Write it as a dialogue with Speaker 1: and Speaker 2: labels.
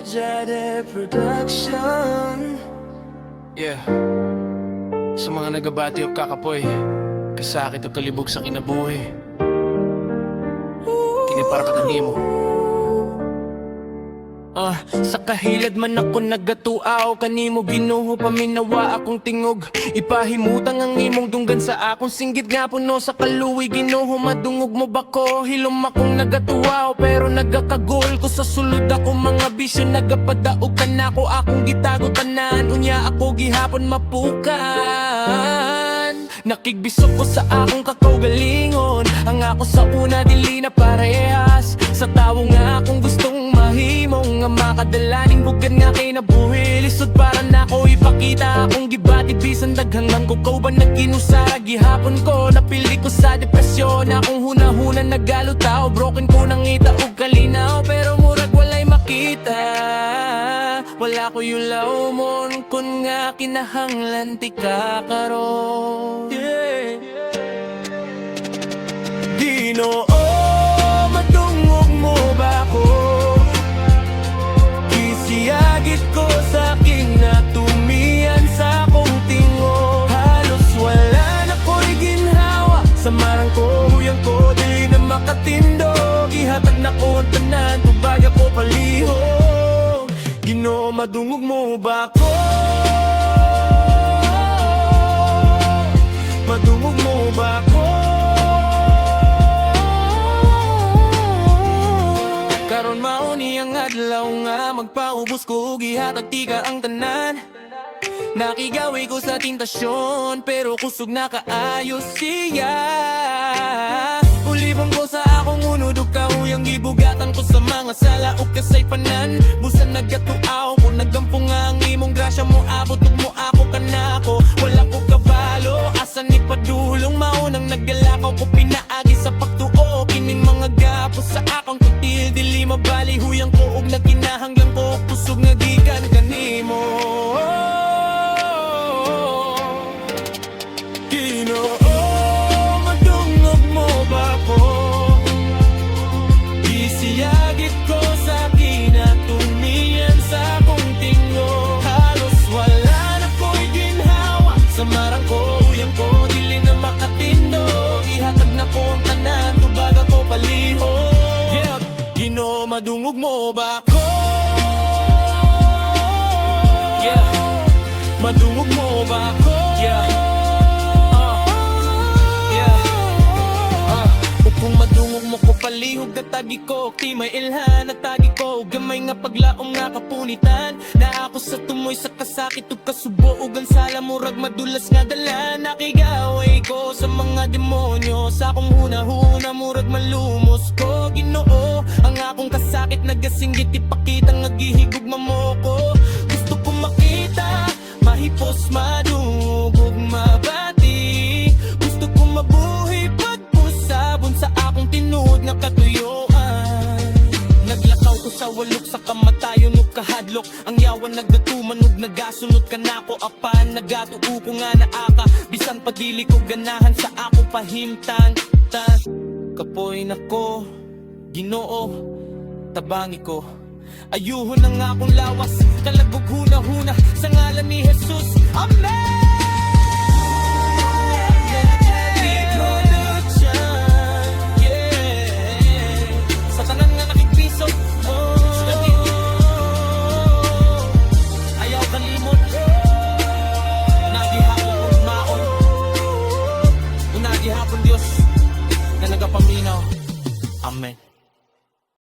Speaker 1: Jade Production.
Speaker 2: Yeah. Sa mga nagabati o kakapoy, kasakit o kalibog sa kinabuhi, kini para katanimo. Sa kahilad man ako nagatuaw, kanimo Ginoo paminawa akong tingog. Ipahimutang ang imong dunggan sa akong singgit nga puno sa kaluwi. Ginoo madungog mo bako, hilom akong nagatuaw pero nagakagol ko sa sulod ako mga bisyo. Nagapadaog ka na ko akong gitago tanan, unya ako gihapon mapukan. Nakigbisok ko sa akong kakaugalingon, ang ako sa una dili na parehas sa tawo nga akong gustong mahimong nga makadalaning bugad nga kay nabuhi. Lisod para na ko ipakita akong gibati bisan daghang lang ko kauban nagkinusara gihapon ko. Napili ko sa depresyon akong hunahuna nagalutaw, broken ko nang ita og kalinaw pero murag walay makita. Wala ko yung laumon kun nga kinahanglan ti kakaroon. Ginoo, madungog mo ba ko? Isiyagit ko sa aking natumian sa akong tingo. Halos wala na ko'y ginhawa, sa marang ko, huyang ko, di na makatindog. Ihatag na ko ang tanan, tubaya ko palihog. Ginoo, madungog mo ba ko? Madungog mo ba ko? Karon mauni ang adlaw nga magpaubos ko gihatag tika ang tanan. Nakigaway ko sa tintasyon pero kusog na kaayos siya. Ulibong ko sa akong unod ug kahuyang gibugatan ko sa mga sala ug kasay panan. Busan nagatuaw ko nagampong nga ang imong grasya mo abot ug mo ako kanako. Wala ko kabalo asa ni padulong maunang naggalakaw ko pinaagi sa pagtuo. Kining mga gapos sa akong kutil dili mabali huyang ko ug nagkinahanglan ko kusog nga gikan kanimo. Ginoo, madungog mo ba ko? Isiyagit ko sa kinatumian sa akong tingo. Halos wala na ko'y ginhawa, sa marang ko, huyang ko, dili na makatindog. Ihatag na ko ang tanan, tubaga ko palihog. Yeah, Ginoo, madungog mo ba ko? Yeah, madungog mo ba ko? Yeah. Kung madungog mo ko palihog na tagi ko, ti may ilhan na tagi ko, gamay nga paglaom nga kapunitan. Na ako sa tumoy sa kasakit ug kasubo ug ang sala murag madulas nga dalan. Nakigaway ko sa mga demonyo, sa akong hunahuna murag malumos ko. Ginoo, ang akong kasakit nagasinggit ipakita nga gihigugma mo ko. Gusto ko makita, mahipos, madungog ug mabati. Gusto ko mabuhi sabon sa akong tinuod nga katuyuan. Naglakaw ko sa walok sa kamatayon ug kahadlok. Ang yawan nagdatuman ug nagasunod ka nako apan. Nagatuo ko nga naaka bisan pagdili ko ganahan sa akong pahimtang. Kapoy nako, Ginoo, tabangi ko. Ayuhon ang akong lawas, kalagog huna-huna sa ngalan ni Jesus. Amen! Diyos na nagapaminaw. Amen.